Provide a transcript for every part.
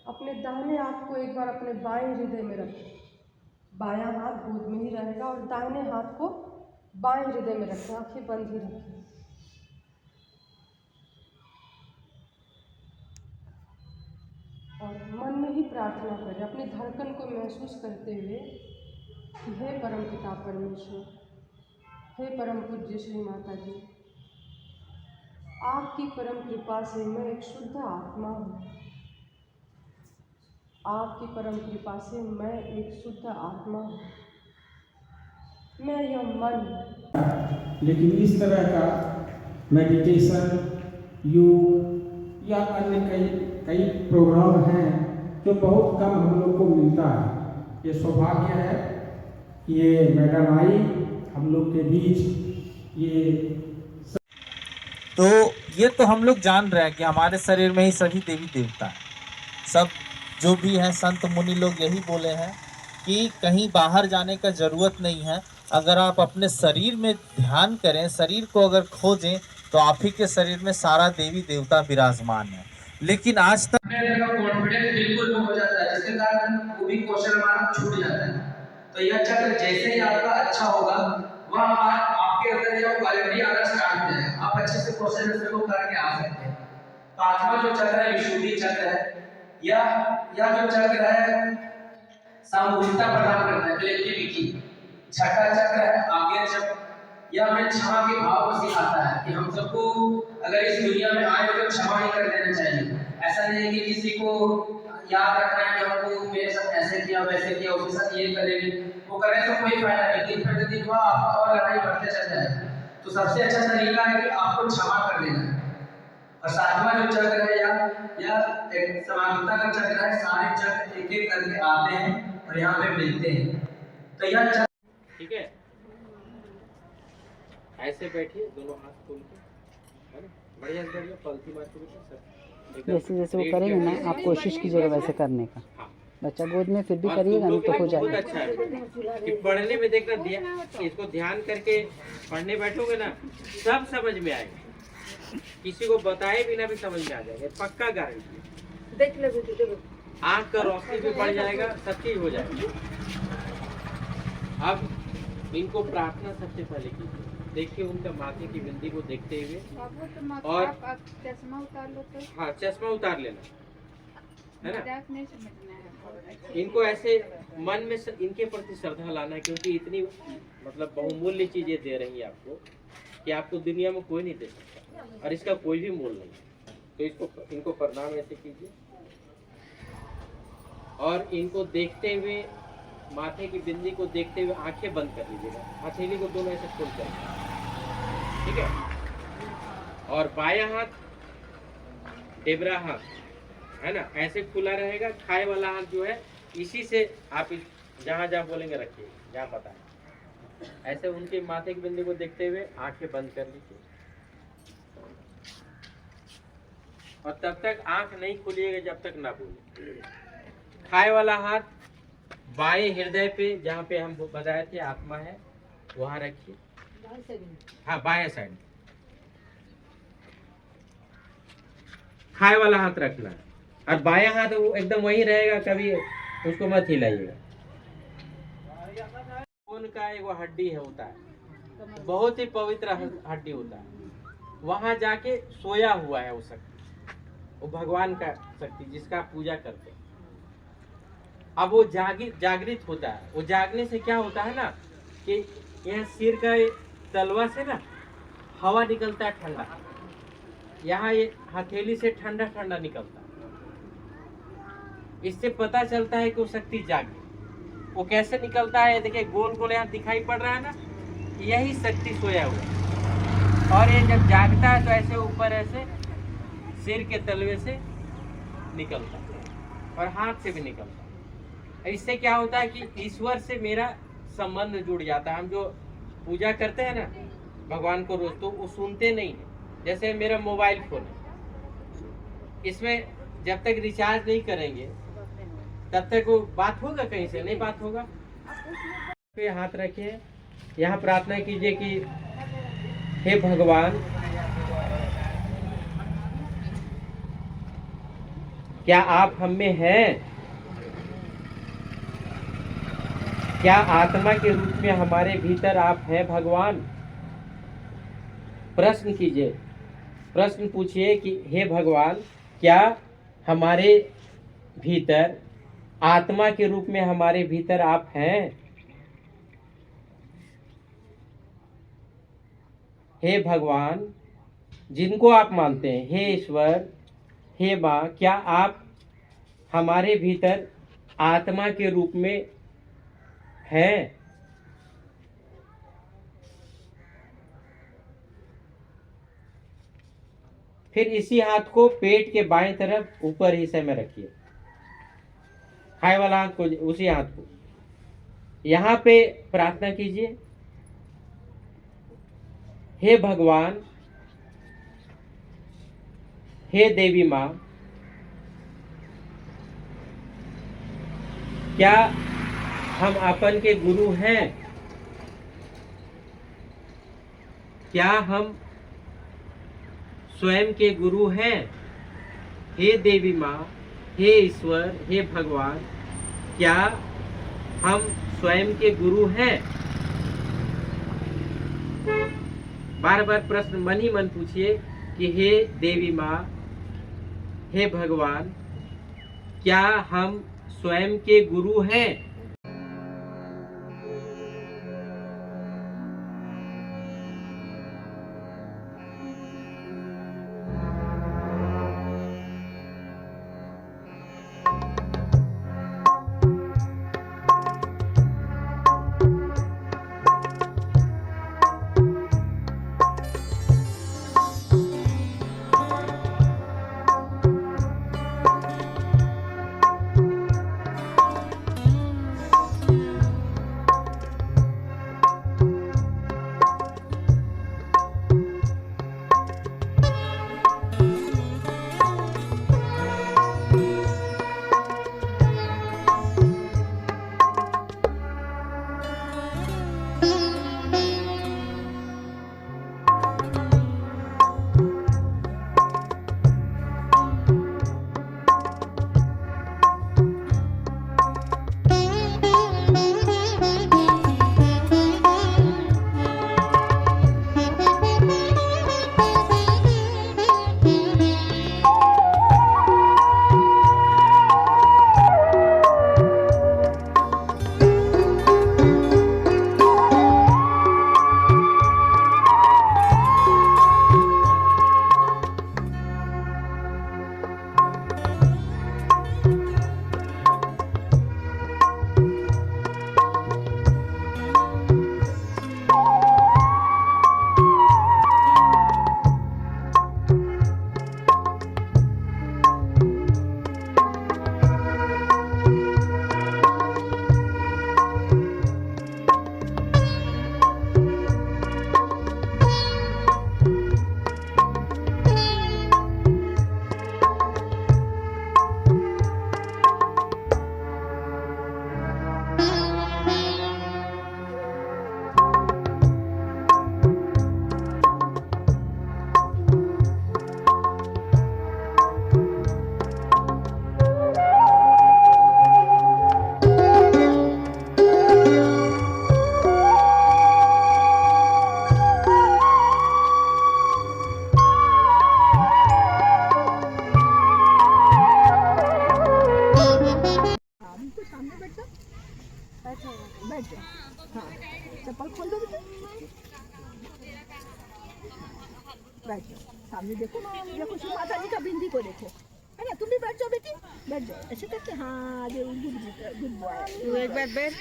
अपने दाहिने हाथ को एक बार अपने बाएं हृदय में रखें। बायां हाथ गोद में ही रहेगा और दाहिने हाथ को बाएं हृदय में रखें। आंखें बंद ही रखें। और मन में ही प्रार्थना करें, अपनी धड़कन को महसूस करते हुए कि हे परम पिता परमेश्वर, हे परम पूज्य श्री माता जी, आपकी परम कृपा से मैं एक शुद्ध आत्मा हूँ। आपकी परम कृपा से मैं एक शुद्ध आत्मा हूँ। मैं यह मन, लेकिन इस तरह का मेडिटेशन, योग या अन्य कई प्रोग्राम हैं जो बहुत कम हम लोग को मिलता है। ये सौभाग्य है कि ये मैडम आई हम लोग के बीच। तो ये तो हम लोग जान रहे हैं कि हमारे शरीर में ही सभी देवी देवता हैं। सब जो भी हैं संत मुनि लोग यही बोले हैं कि कहीं बाहर जाने का ज़रूरत नहीं है। अगर आप अपने शरीर में ध्यान करें, शरीर को अगर खोजें, तो आप ही के शरीर में सारा देवी देवता विराजमान है। लेकिन आज तक कॉन्फिडेंस बिल्कुल लो हो जाता है, जिसके कारण वो भी क्वेश्चन हमारा छूट जाता है। तो यह चक्र जैसे ही आपका अच्छा होगा, वह आपके अंदर यह क्वालिटी आना स्टार्ट हो जाएगा। आप अच्छे से क्वेश्चन आंसर को करके आ सकते हैं। पांचवा जो चक्र है विशुद्धि चक्र है। यह जो चक्र है सामूहिकता प्रदान करता है, कलेक्टिविटी। छठा चक्र है आज्ञा चक्र। यह हमें क्षमा के भाव को सिखाता है कि हम सबको अगर इस दुनिया में आए तो क्षमा ही कर देना चाहिए। ऐसा नहीं है कि किसी को याद रखना है कि हमको मेरे साथ ऐसे किया वैसे किया, उसके साथ ये करेंगे, वो करने से कोई फायदा नहीं। दिन प्रतिदिन वह आपका और लड़ाई बढ़ते चल जाएगा। तो सबसे अच्छा तरीका है कि आपको क्षमा कर देना है। और सातवां जो चक्र है या समानता का चक्र है। सारे चक्र एक एक करके आते हैं और यहाँ पे मिलते हैं। तो यह चक्र ठीक है। ऐसे बैठिए, दोनों हाथ खोल के, है ना, बढ़िया बढ़िया पलथी मार के जैसे जैसे वो करेंगे ना, आप कोशिश कीजिएगा वैसे करने का। बच्चा गोद में फिर भी करिएगा ना तो हो जाएगा। बहुत अच्छा है कि पढ़ने में देखना दिया, इसको ध्यान करके पढ़ने बैठोगे ना, सब समझ में आएगा। किसी को बताए बिना भी समझ में आ जाएगा, पक्का गारंटी। देख ले, आँख का रोशनी भी बढ़ जाएगा, सब चीज हो जाएगा। अब इनको प्रार्थना सबसे पहले कीजिए। देखिए उनका माथे की बिंदी को देखते हुए, और चश्मा उतार लो तो। हाँ, चश्मा उतार लेना है ना। इनको ऐसे मन में इनके प्रति श्रद्धा लाना है, क्योंकि इतनी मतलब बहुमूल्य चीजें दे रही है आपको कि आपको दुनिया में कोई नहीं दे सकता और इसका कोई भी मूल्य नहीं। तो इनको प्रणाम ऐसे कीजिए और इनको देखते हुए, माथे की बिंदी को देखते हुए आंखें बंद कर लीजिएगा। हथेली को दोनों ऐसे खोल कर, ठीक है। और बायां हाथ डेबरा हाथ है ना, ऐसे खुला रहेगा। खाए वाला हाथ जो है इसी से आप जहाँ जहाँ बोलेंगे रखिए, जहाँ पता है। ऐसे उनके माथे की बिंदी को देखते हुए आंखें बंद कर लीजिए और तब तक आंख नहीं खुलिएगा जब तक ना बोले। खाए वाला हाथ बाएं हृदय पे, जहाँ पे हम बताए थे आत्मा है, वहाँ रखिए। हाँ, बाएं साइड खाए वाला हाथ रखना है और बायां हाथ वो एकदम वही रहेगा, कभी उसको मत हिलाइएगा। खून का एक वो हड्डी है होता है, बहुत ही पवित्र हड्डी होता है, वहां जाके सोया हुआ है वो शक्ति, वो भगवान का शक्ति जिसका आप पूजा करते हैं। अब वो जागृत होता है। वो जागने से क्या होता है ना कि यह सिर का तलवा से ना हवा निकलता है ठंडा, यहाँ ये हथेली से ठंडा ठंडा निकलता है। इससे पता चलता है कि वो शक्ति जागी। वो कैसे निकलता है देखिए, गोल गोल यहाँ दिखाई पड़ रहा है ना, यही शक्ति सोया हुआ है। और ये जब जागता है तो ऐसे ऊपर ऐसे सिर के तलवे से निकलता है और हाथ से भी निकलता है। इससे क्या होता है कि ईश्वर से मेरा संबंध जुड़ जाता है। हम जो पूजा करते हैं ना भगवान को रोज, तो वो सुनते नहीं है। जैसे मेरा मोबाइल फोन है, इसमें जब तक रिचार्ज नहीं करेंगे तब तक वो बात होगा, कहीं से नहीं बात होगा। पे हाथ रखिए, यहाँ प्रार्थना कीजिए कि हे भगवान, क्या आप हम में हैं? क्या आत्मा के रूप में हमारे भीतर आप हैं भगवान? प्रश्न कीजिए, प्रश्न पूछिए कि हे भगवान, क्या हमारे भीतर आत्मा के रूप में हमारे भीतर आप हैं? हे भगवान, जिनको आप मानते हैं, हे ईश्वर, हे माँ, क्या आप हमारे भीतर आत्मा के रूप में हैं? फिर इसी हाथ को पेट के बाएं तरफ ऊपर हिस्से में रखिए, खाए वाला हाथ को, उसी हाथ को यहाँ पे प्रार्थना कीजिए, हे भगवान, हे देवी माँ, क्या हम अपन के गुरु हैं? क्या हम स्वयं के गुरु हैं? हे देवी माँ, हे ईश्वर, हे भगवान, क्या हम स्वयं के गुरु हैं? बार बार प्रश्न मन ही मन पूछिए कि हे देवी माँ, हे भगवान, क्या हम स्वयं के गुरु हैं? सामने बैठ जाओ, बैठ जाओ। हाँ, चप्पल खोल दो बेटा, बैठ जाओ। सामने देखो ना, देखो श्री माता जी का बिंदी को देखो, है ना। तुम भी बैठ जाओ बेटी, बैठ जाओ ऐसे करके। हाँ, गुड बॉय। तू एक बार बैठ।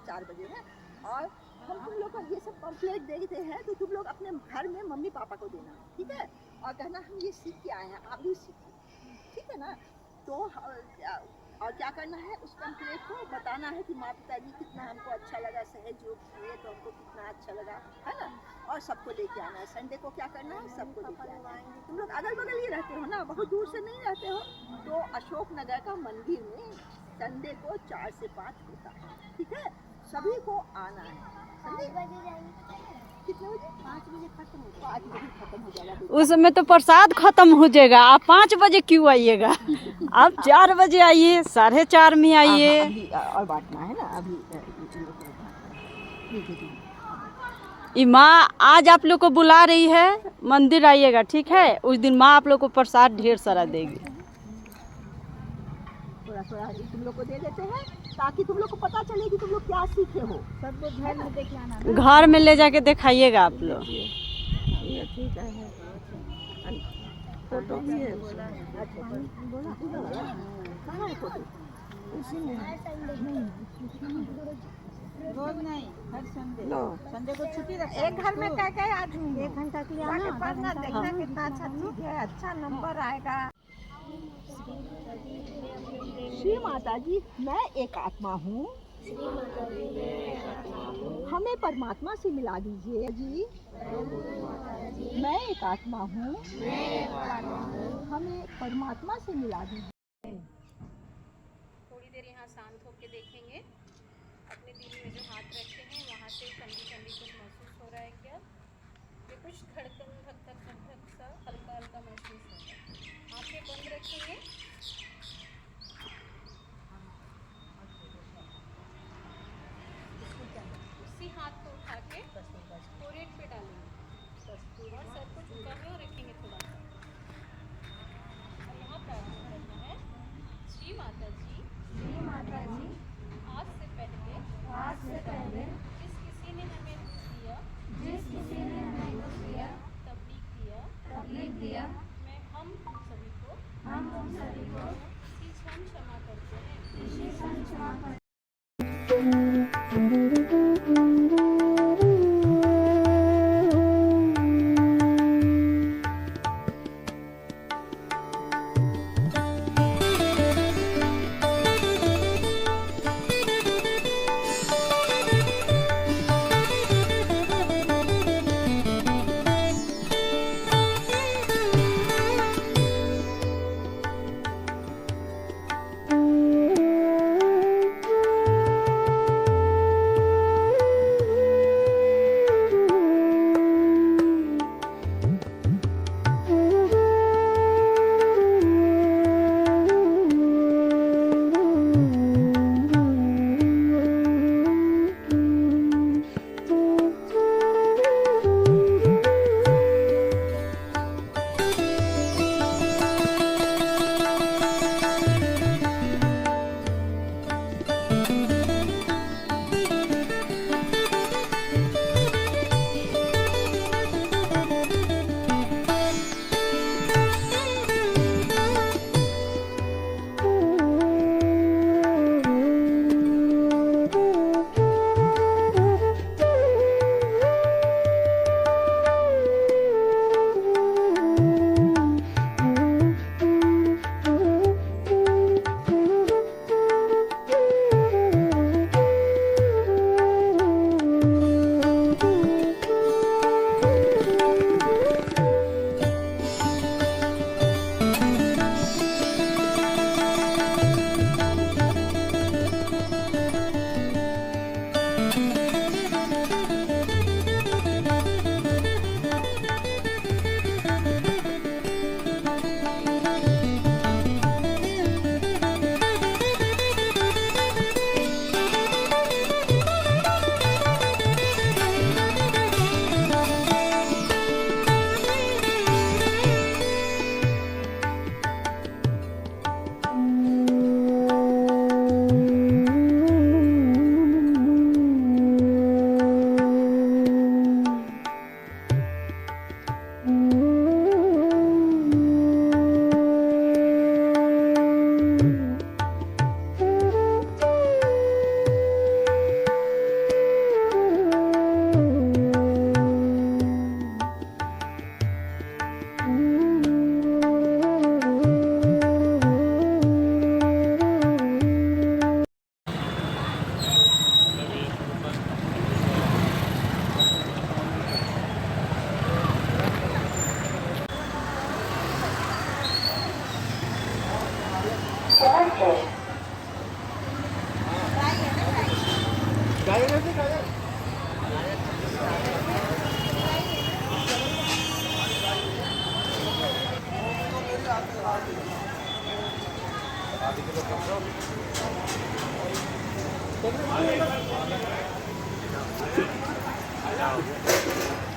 4 बजे है और हम तुम लोग को ये सब पम्फलेट देते हैं, तो तुम लोग अपने घर में मम्मी पापा को देना, ठीक है। और कहना हम ये सीख के आए हैं, आप भी सीखो, ठीक है ना। तो और क्या करना है, उस पम्फलेट को बताना है कि माँ पिताजी कितना हमको अच्छा लगा, सहयोग किए तो हमको कितना अच्छा लगा, है ना। और सबको लेके आना है, संडे को क्या करना है, सबको लेके आना है। तुम लोग अगल बगल ही रहते हो ना, बहुत दूर से नहीं रहते हो, तो अशोक नगर का मंदिर में संडे को 4 से 5 होता है, ठीक है। सभी को आना है। कितने बजे? 5 बजे खत्म हो जाएगा। 5 बजे खत्म हो जाएगा। उस समय तो प्रसाद खत्म हो जाएगा। आप 5 बजे क्यों आइएगा? आप 4 बजे आइए, 4:30 में आइए। और बांटना है ना अभी। माँ आज आप लोग को बुला रही है, मंदिर आइएगा, ठीक है। उस दिन माँ आप लोग को प्रसाद ढेर सारा देगी। थोड़ा थोड़ा तुम लोग को दे देते हैं, ताकि तुम लोग को पता चले कि तुम लोग क्या सीखे हो। सबको घर में देख आना, घर में ले जाके दिखाइएगा आप लोग। ये ठीक है। फोटो भी है। अच्छा कहाँ है फोटो? उसी में रोज नहीं, हर संडे। संडे को छुट्टी रखते हैं। एक घर में क्या आदमी 1 घंटा के लिए आना, पढ़ना, देखना कितना अच्छा चीज है, अच्छा नंबर आएगा। श्री माता जी, मैं एक आत्मा हूँ, हमें परमात्मा से मिला दीजिए जी। मैं एक आत्मा हूँ, हमें परमात्मा से मिला दीजिए। थोड़ी देर यहाँ शांत होकर देखेंगे, अपने दिल में जो हाथ रखे हैं वहाँ से ठंडी ठंडी कुछ महसूस हो रहा है क्या? ये कुछ धड़कन धक धक धक धक सा हल्का हल्का महसूस हो रहा है। आँखें बंद रखेंगे। उसी हाथ को उठा के फोrehead पे डालेंगे और सर को झुका के और रखेंगे थोड़ा सा। और यहाँ प्रार्थना करना है, श्री माता जी, आज से पहले जिस किसी ने हमें दुख दिया, तकलीफ दिया, मैं हम सभी को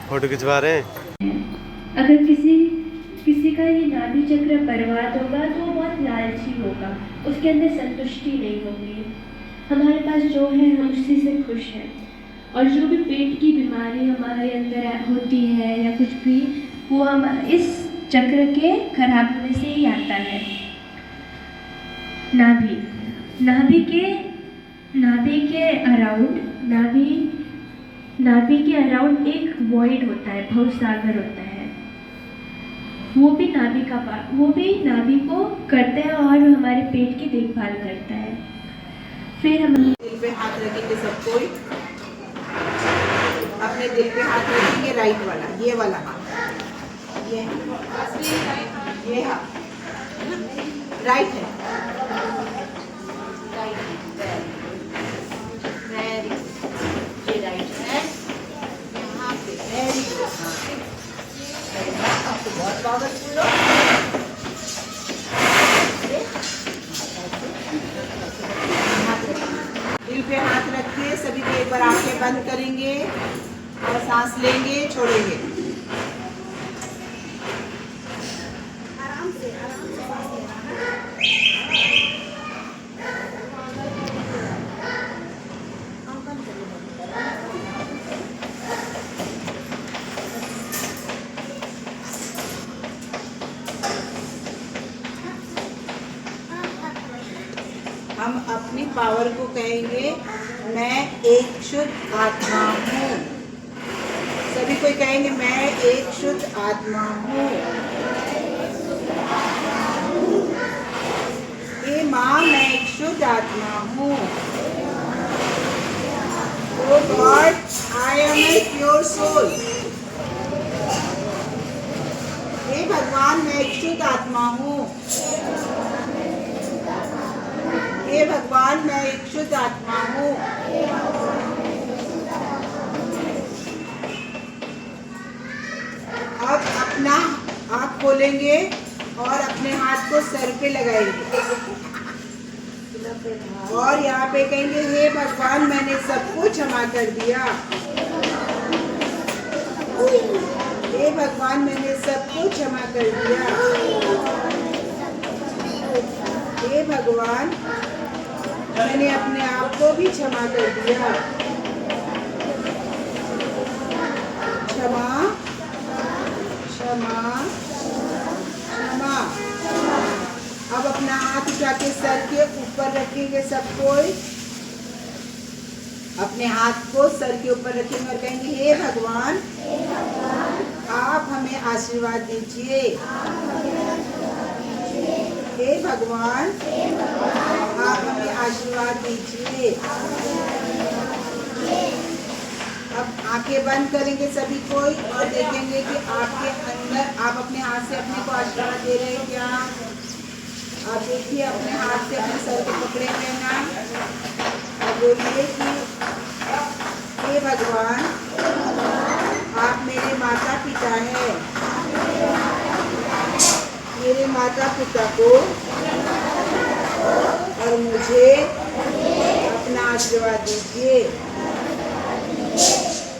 फोटो खिंचवा रहे हैं। अगर किसी का ये नाभि चक्र बर्बाद होगा तो वो बहुत लालची होगा, उसके अंदर संतुष्टि नहीं होगी। हमारे पास जो है हम उसी से खुश हैं, और जो भी पेट की बीमारी हमारे अंदर होती है या कुछ भी, वो हम इस चक्र के खराब होने से ही आता है। नाभि के अराउंड एक वॉइड होता है, भवसागर होता है। वो भी नाभि को करता है और हमारे पेट की देखभाल करता है। फिर हम दिल पे हाथ रखेंगे सब कोई, अपने दिल पे हाथ रखेंगे, राइट वाला, ये वाला हाथ, ये हाथ राइट है, वेरी गुड, ये राइट है, यहाँ पे वेरी गुड, आपको बहुत पावरफुल हो। दिल पे हाथ रखिए, सभी को एक बार आंखें बंद करेंगे और सांस लेंगे, छोड़ेंगे। आराम से सांस लेना है। हम अपनी पावर को कहेंगे, मैं एक शुद्ध आत्मा हूँ। सभी कोई कहेंगे, मैं एक शुद्ध आत्मा हूँ। हे माँ, मैं एक शुद्ध आत्मा हूँ। Oh God, I am a pure soul. हे भगवान, मैं एक शुद्ध आत्मा हूँ। हे भगवान, मैं एक शुद्ध आत्मा हूँ। अब अपना आँख खोलेंगे और अपने हाथ को सर पे लगाएंगे और यहाँ पे कहेंगे, हे भगवान, मैंने सबको क्षमा कर दिया। हे भगवान, मैंने सबको क्षमा कर दिया। हे भगवान, मैंने अपने आप को भी क्षमा कर दिया। क्षमा क्षमा क्षमा। अब अपना हाथ उठा के सर के ऊपर रखेंगे सब कोई। अपने हाथ को सर के ऊपर रखेंगे और कहेंगे, हे भगवान, आप हमें आशीर्वाद दीजिए। हे भगवान, आप हमें आशीर्वाद दीजिए। अब आंखें बंद करेंगे सभी कोई और देखेंगे कि आपके अंदर, आप अपने हाथ से अपने को आशीर्वाद दे रहे हैं क्या? आप देखिए, अपने हाथ से अपने सर को पकड़े हुए ना और बोलिए कि हे भगवान, आप मेरे माता पिता हैं। मेरे माता पिता को और मुझे अपना आशीर्वाद दीजिए।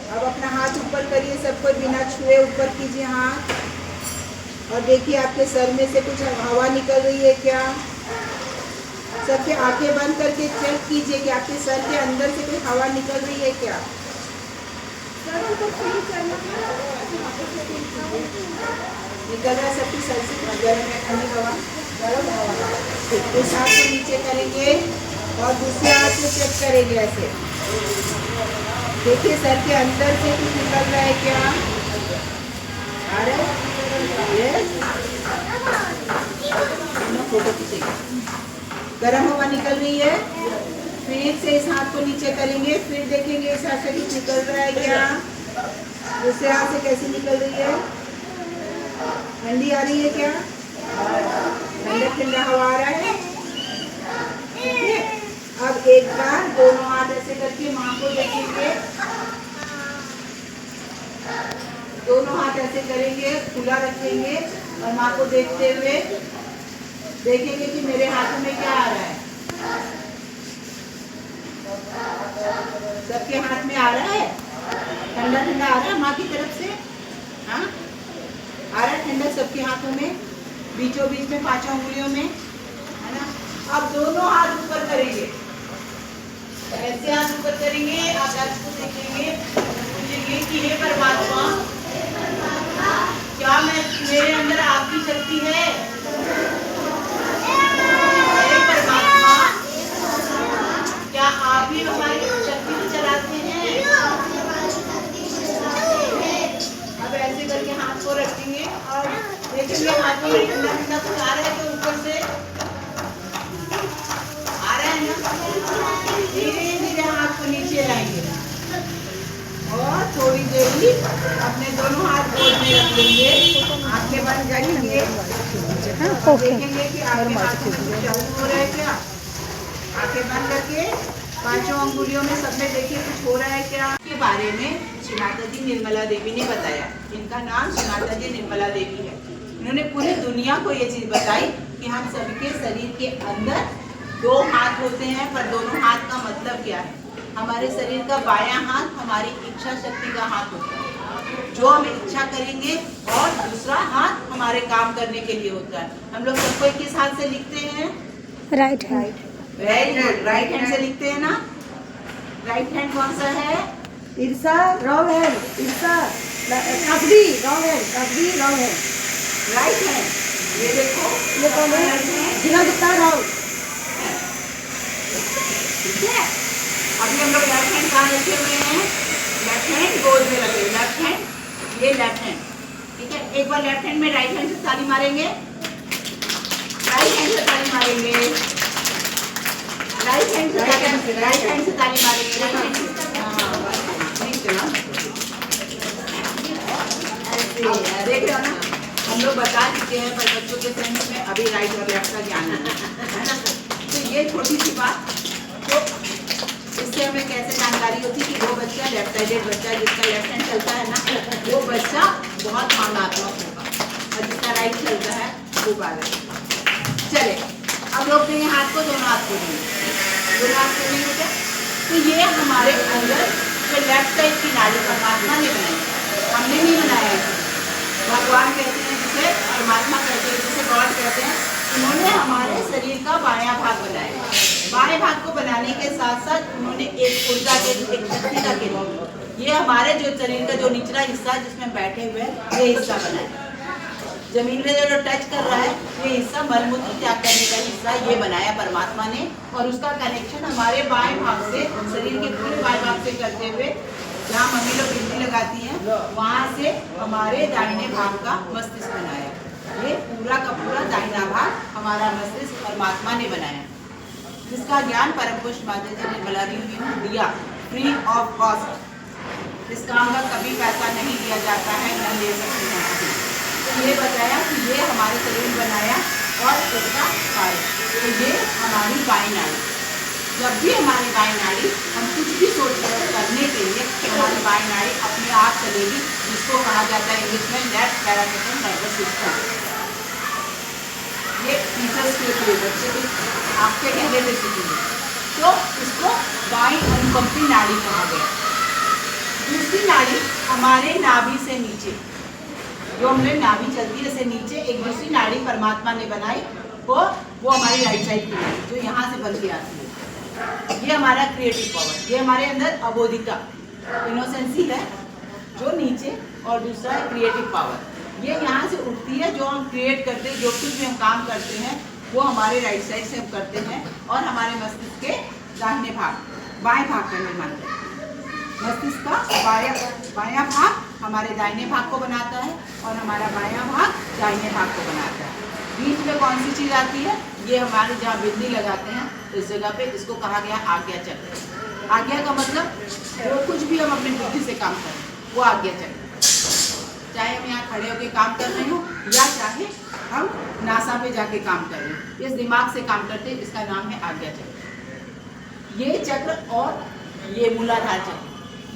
अब अपना हाथ ऊपर करिए, सबको बिना छुए ऊपर कीजिए हाथ और देखिए आपके सर में से कुछ हवा निकल रही है क्या? सबके आंखें बंद करके चेक कीजिए कि आपके सर के अंदर से कोई हवा निकल रही है क्या? निकल रहा है सबके सर से गर्म है, ठंडी हवा, गर्म हवा। इस हाथ को नीचे करेंगे और दूसरे हाथ से चेक करेंगे ऐसे। देखिए सर के अंदर से कुछ निकल रहा है क्या? आ रहा है? फोटो खींचेंगे। गर्म हवा निकल रही है। फिर से इस हाथ को नीचे करेंगे, फिर देखेंगे इस हाथ से कुछ निकल रहा है क्या? दूसरे हाथ से कैसे निकल रही है? ठंडी आ रही है क्या? ठंडा ठंडा हवा आ रहा है। ठीक है, अब एक बार दोनों हाथ ऐसे करके माँ को देखेंगे। दोनों हाथ ऐसे करेंगे, खुला रखेंगे और माँ को देखते हुए देखेंगे कि मेरे हाथ में क्या आ रहा है। सबके हाथ में आ रहा है, ठंडा ठंडा आ रहा है माँ की तरफ से। हाँ, आ रहा है ठंडा सबके हाथों में, बीचों बीच में 5 उंगलियों में, है ना। अब दोनों हाथ ऊपर करेंगे, ऐसे हाथ ऊपर करेंगे, आकाश को देखेंगे, पूछेंगे कि हे परमात्मा, क्या मेरे अंदर आपकी शक्ति है? हे परमात्मा, क्या आप ही हमारी शक्ति को चलाते हैं? अब ऐसे करके हाथ को रखेंगे और देखेंगे हाथों में ठंडा ठंडा कुछ आ रहा है तो ऊपर से आ रहा है ना। धीरे धीरे हाथ को नीचे लाएंगे और थोड़ी देर अपने दोनों हाथ गोद में रख लेंगे, आंखें बंद करेंगे, देखेंगे कि आपके हाथ में कुछ चालू हो रहा है क्या। आंखें बंद करके 5 अंगुलियों में सब में देखिए कुछ हो रहा है क्या। के बारे में श्री माता जी निर्मला देवी ने बताया। इनका नाम श्री माता जी निर्मला देवी है। इन्होंने पूरी दुनिया को ये चीज बताई कि हम सबके शरीर के अंदर 2 हाथ होते हैं, पर दोनों हाथ का मतलब क्या है। हमारे शरीर का बायां हाथ हमारी इच्छा शक्ति का हाथ होता है, जो हम इच्छा करेंगे, और दूसरा हाथ हमारे काम करने के लिए होता है। हम लोग सबको किस हाथ से लिखते हैं? Right hand. Very good, right hand से लिखते हैं ना। राइट हैंड कौन सा है? ईर्षा रॉन्ग हैंड, ईर्षा kabaddi wrong hand, kabaddi wrong hand. Right hand, ये देखो, ये कौन है? जिना गुप्ता रॉन्ग। ठीक है। अभी हम लोग लेफ्ट हैंड कहाँ रखे हुए हैं? लेफ्ट हैंड गोद में रखे, लेफ्ट हैंड, ये लेफ्ट हैंड। ठीक है, एक बार लेफ्ट हैंड में राइट हैंड से ताली मारेंगे, राइट हैंड से ताली मारेंगे, राइट हैंड से ताली मारेंगे, राइट हैंड से ताली मारेंगे। देख रहे हो ना, हम लोग बता चुके हैं, पर बच्चों के सेंस में अभी राइट और लेफ्ट का ज्ञान है ना। तो ये छोटी सी बात, तो इससे हमें कैसे जानकारी होती है कि वो बच्चा लेफ्ट साइडेड बच्चा जिसका लेफ्ट हैंड चलता है ना, वो बच्चा बहुत भावनात्मक होगा, और जिसका राइट चलता है वो बालक। चले, अब रोक देंगे हाथ को, दोनों हाथ को देंगे, दोनों हाथ को देंगे क्या। तो ये हमारे अंदर जो लेफ्ट साइड की नाड़ी परमात्मा ने बनाई, हमने नहीं बनाया है। भगवान कहते हैं जिसे, परमात्मा कहते हैं जिसे, गॉड कहते हैं। उन्होंने हमारे शरीर का बायां भाग बनाया। बाएं भाग को बनाने के साथ साथ उन्होंने एक ऊर्जा के, एक शक्ति का केंद्र, ये हमारे जो शरीर का जो निचला हिस्सा जिसमें बैठे हुए हैं, ये हिस्सा बनाया। जमीन में जो टच कर रहा है, ये हिस्सा मलमूत्र त्याग करने का हिस्सा, ये बनाया परमात्मा ने। और उसका कनेक्शन हमारे बाएं भाग से, शरीर के पूरे बाएं भाग से करते हुए, जहाँ मम्मी लोग बिजली लगाती हैं, वहाँ से हमारे दाहिने भाग का मस्तिष्क बनाया। ये पूरा का पूरा दाहिना भाग हमारा मस्तिष्क परमात्मा ने बनाया, जिसका ज्ञान परम पुरुष माता जी निर्मला देवी ने दिया, फ्री ऑफ कॉस्ट। इस काम का कभी पैसा नहीं दिया जाता है, न ले सकते हैं। तो ये बताया कि ये हमारे शरीर बनाया और इसका कार्य। तो ये हमारी बाई नाड़ी, जब भी हमारी बाई नाड़ी, हम कुछ भी सोच रहे करने के लिए, हमारी बाई नाड़ी अपने आप चलेगी, जिसको कहा जाता है इंग्लिश में लेफ्ट पैरासिम्पैथेटिक नर्वस सिस्टम। ये टीचर्स के लिए बच्चे भी आपके कहने से सीखेंगे। तो इसको बाई अनुकंपी नाड़ी कहा गया। दूसरी नाड़ी हमारे नाभि से नीचे, जो हमने नाभि चलती है जैसे नीचे, एक दूसरी नाड़ी परमात्मा ने बनाई, वो हमारी राइट साइड की नाड़ी, जो यहाँ से बन के आती है। ये हमारा क्रिएटिव पावर, ये हमारे अंदर अबोधिका, इनोसेंसी है जो नीचे, और दूसरा है क्रिएटिव पावर, ये यहाँ से उठती है। जो हम क्रिएट करते हैं, जो कुछ भी हम काम करते हैं, वो हमारे राइट साइड से हम करते हैं, और हमारे मस्तिष्क के दाहिने भाग, बाएं भाग का निर्माण करते हैं। मस्तिष्क का बायां भाग हमारे दाहिने भाग को बनाता है, और हमारा बायां भाग दाहिने भाग को बनाता है। बीच में कौन सी चीज़ आती है? ये हमारे जहाँ बिजली लगाते हैं, इस जगह पे इसको कहा गया आज्ञा चक्र। आज्ञा का मतलब जो कुछ भी हम अपनी बुद्धि से काम करें, वो आज्ञा चक्र। चाहे हम यहाँ खड़े होकर काम कर रहे हो, या चाहे हम नासा पे जाके काम कर रहे हो, इस दिमाग से काम करते हैं, इसका नाम है आज्ञा चक्र। ये चक्र और ये मूलाधार चक्र,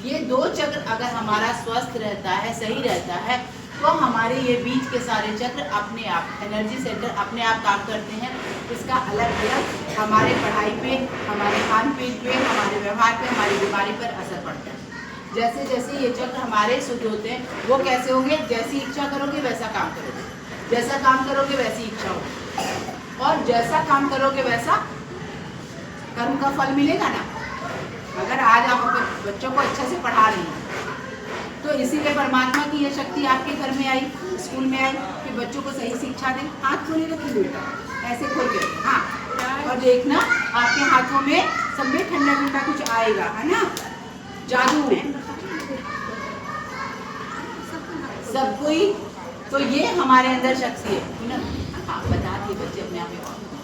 ये 2 चक्र अगर हमारा स्वस्थ रहता है, सही रहता है, तो हमारे ये बीच के सारे चक्र अपने आप, एनर्जी सेंटर अपने आप काम करते हैं। इसका अलग अलग हमारे पढ़ाई पे, हमारे खान पीन पे, हमारे व्यवहार पे, हमारी बीमारी पर असर पड़ता है। जैसे जैसे ये चक्र हमारे शुद्ध होते हैं, वो कैसे होंगे? जैसी इच्छा करोगे वैसा काम करोगे, जैसा काम करोगे वैसी इच्छा होगी, और जैसा काम करोगे वैसा कर्म का फल मिलेगा ना। अगर आज आप अपने बच्चों को अच्छे से पढ़ा रही हैं तो इसीलिए परमात्मा की यह शक्ति आपके घर में आई, स्कूल में आई कि बच्चों को सही शिक्षा दें। हाथ खोले रखिए बेटा, ऐसे खोल के, हाँ, और देखना आपके हाथों में सब में ठंडा ठंडा कुछ आएगा, है ना, जादू में सब कोई। तो ये हमारे अंदर शक्ति है ना। हाँ, बता दिए बच्चे अपने आप में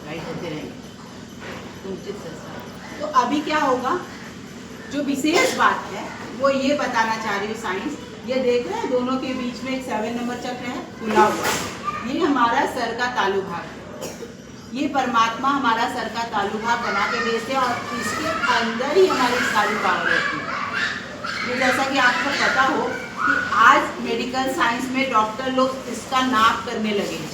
गाइड होते रहेंगे उचित संस्कार। तो अभी क्या होगा, जो विशेष बात है वो ये बताना चाह रही हूँ साइंस। ये देख रहे हैं दोनों के बीच में एक 7 नंबर चक्र है खुला हुआ, ये हमारा सर का तालु भाग है। ये परमात्मा हमारा सर का तालु भाग बना के भेजते हैं और इसके अंदर ही हमारी सारी पावर रहती है। ये जैसा कि आपको पता हो कि आज मेडिकल साइंस में डॉक्टर लोग इसका नाप करने लगे हैं,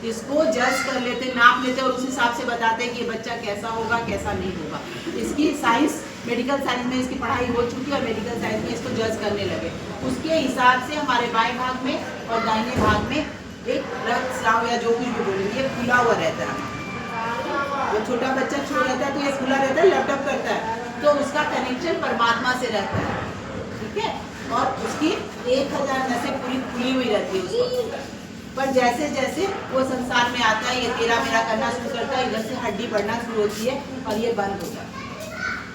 इसको जज कर लेते, नाप लेते और उस हिसाब से बताते हैं कि ये बच्चा कैसा होगा कैसा नहीं होगा। इसकी साइंस, मेडिकल साइंस में इसकी पढ़ाई हो चुकी है और मेडिकल साइंस में इसको जज करने लगे। उसके हिसाब से हमारे बाएं भाग में और दाहिने भाग में एक रक्त स्राव या जो कुछ भी बोलेंगे ये खुला हुआ रहता है। जो छोटा बच्चा छो रहता है तो ये खुला रहता है, लैपटॉप करता है, तो उसका कनेक्शन परमात्मा से रहता है, ठीक है। और उसकी 1000 नसें पूरी खुली हुई रहती है उसको। पर जैसे जैसे वो संसार में आता है, ये तेरा मेरा करना शुरू करता है, इधर से हड्डी बढ़ना शुरू होती है और ये बंद हो जाता है।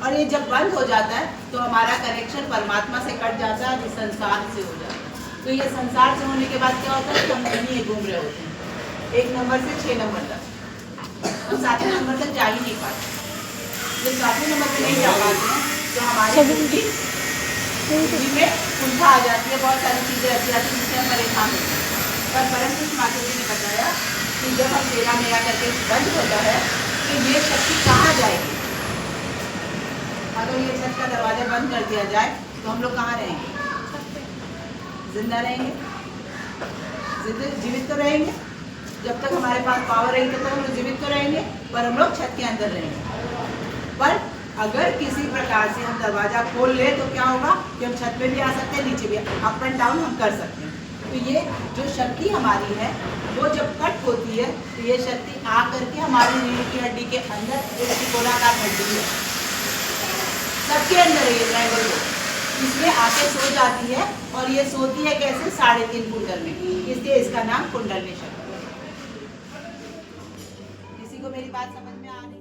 और ये जब बंद हो जाता है तो हमारा कनेक्शन परमात्मा से कट जाता है, संसार से हो जाता है। तो ये संसार से होने के बाद क्या होता है कि हम नहीं घूम रहे होते हैं 1 नंबर से 6 नंबर तक, हम 7वें नंबर तक जा ही नहीं पाते। जब 7वें नंबर पर नहीं जा पाते हैं तो हमारी बुद्धि में कुंठा आ जाती है, बहुत सारी चीज़ें ऐसी आती हैं जिससे हम परेशान होते हैं। पर परम पुरुष माता जी ने बताया कि जब हम तेरा मेरा करके बंद होता है तो ये शक्ति कहाँ जाएगी। अगर ये छत का दरवाजा बंद कर दिया जाए तो हम लोग कहाँ रहेंगे? जिंदा रहेंगे, जीवित तो रहेंगे। जब तक हमारे पास पावर रहेगी तब तक हम लोग जीवित तो रहेंगे, पर हम लोग छत के अंदर रहेंगे। पर अगर किसी प्रकार से हम दरवाजा खोल ले तो क्या होगा कि हम छत पे भी आ सकते हैं, नीचे भी अप एंड डाउन हम कर सकते हैं। तो ये जो शक्ति हमारी है वो जब कट होती है तो ये शक्ति आ करके हमारी रीढ़ की हड्डी के अंदर एक त्रिकोणाकार हड्डी है, सबके अंदर ये ट्रायंगल हो, इसमें आके सो जाती है। और ये सोती है कैसे? 3.5 कुंडल में, इसलिए इसका नाम कुंडलनी शक्ति है। किसी को मेरी बात समझ में आ रही?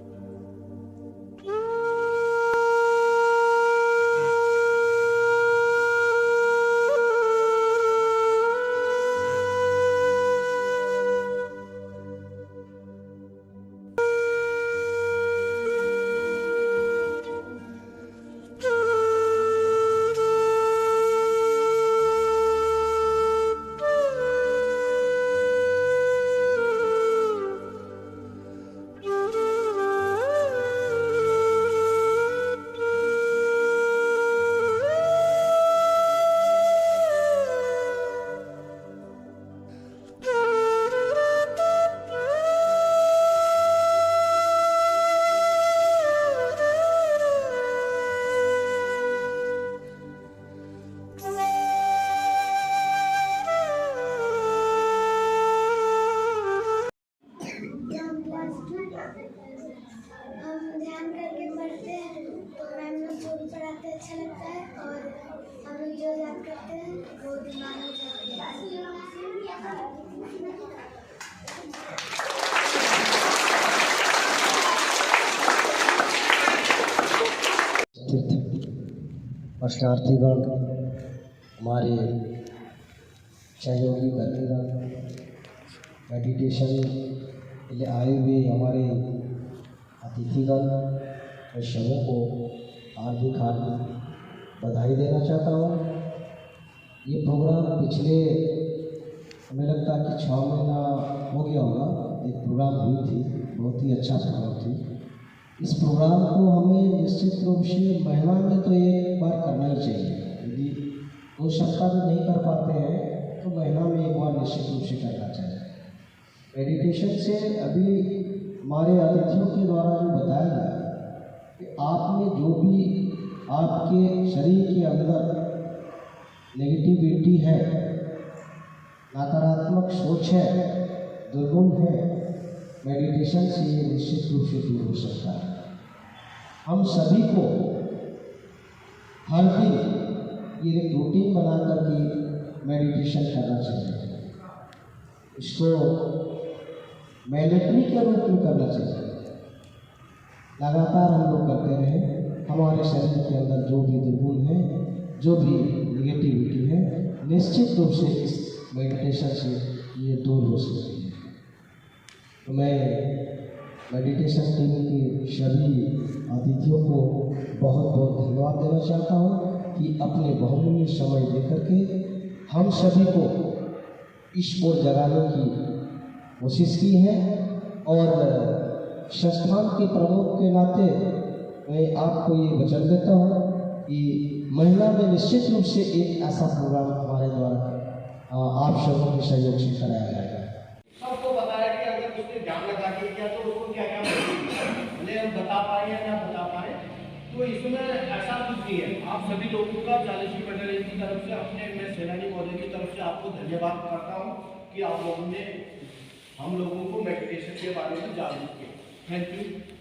हम ध्यान करके पढ़ते हैं तो मैम लोग जो भी पढ़ाते अच्छा लगता है और हम लोग जो याद करते हैं वो दिमाग में जाते प्रश्नार्थीगण, हमारे सहयोगी बनेगा मेडिटेशन के लिए आए हुए हमारे अतिथिगण और सबों को हार्दिक बधाई देना चाहता हूँ। ये प्रोग्राम पिछले हमें लगता है कि 6 महीना हो गया होगा, एक प्रोग्राम हुई थी, बहुत ही अच्छा प्रोग्राम थी। इस प्रोग्राम को हमें निश्चित रूप से महीना में तो एक बार करना ही चाहिए। यदि 2 सप्ताह में नहीं कर पाते हैं तो महीना में एक बार निश्चित रूप से करना चाहिए। मेडिटेशन से अभी हमारे अतिथियों के द्वारा जो बताया गया कि आप में जो आपके शरीर के अंदर नेगेटिविटी है, नकारात्मक सोच है, दुर्गुण है, मेडिटेशन से ये निश्चित रूप से दूर हो सकता है। हम सभी को हर दिन ये एक रूटीन बना करके मेडिटेशन करना चाहिए। इसको मैंडेटरी के रूप में करना चाहिए। लगातार हम लोग करते रहें, हमारे शरीर के अंदर जो भी दुर्गुण है, जो भी निगेटिविटी है, निश्चित रूप से इस मेडिटेशन से ये दूर हो सकती है। तो मैं मेडिटेशन टीम के सभी अतिथियों को बहुत बहुत धन्यवाद देना चाहता हूँ कि अपने बहुमूल्य समय देकर के हम सभी को इस ओर जगाने की कोशिश की है। और संस्थान के प्रमुख के नाते मैं आपको ये वचन देता हूँ कि महीना में निश्चित रूप से एक ऐसा प्रोग्राम हमारे द्वारा आप सबों के सहयोग से कराया जाएगा। सबको बताया कि अगर उसने ध्यान लगा के किया तो उसको क्या क्या भले हम बता पाए या ना बता पाए, तो इसमें ऐसा कुछ नहीं है। आप सभी लोगों का 40वीं बटालियन की तरफ से, अपने मैं सेनानी महोदय की तरफ से आपको धन्यवाद करता हूँ कि आप लोगों ने हम लोगों को मेडिटेशन के बारे में जागरूक किया। Thank you.